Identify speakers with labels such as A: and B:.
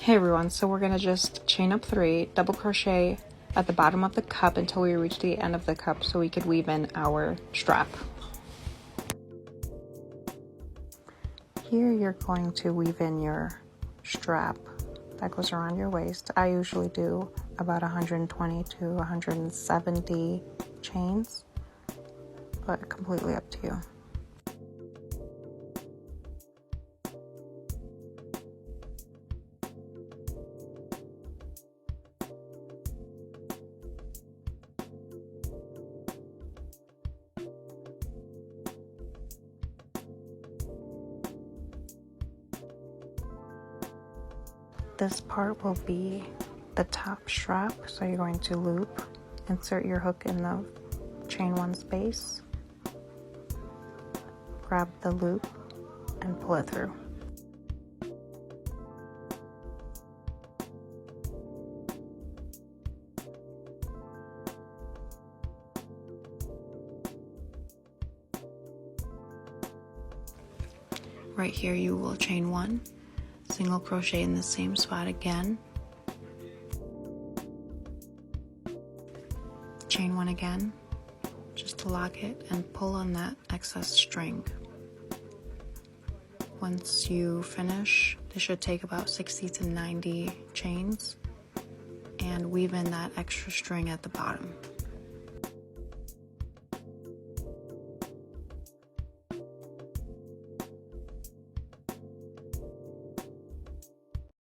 A: Hey everyone, so we're gonna just chain up 3, double crochet at the bottom of the cup until we reach the end of the cup so we could weave in our strap. Here you're going to weave in your strap that goes around your waist. I usually do about 120 to 170 chains, but completely up to you. This part will be the top strap, so you're going to loop, insert your hook in the chain 1 space, grab the loop, and pull it through. Right here you will chain 1, single crochet in the same spot again, chain 1 again, just to lock it, and pull on that excess string. Once you finish, this should take about 60 to 90 chains, and weave in that extra string at the bottom.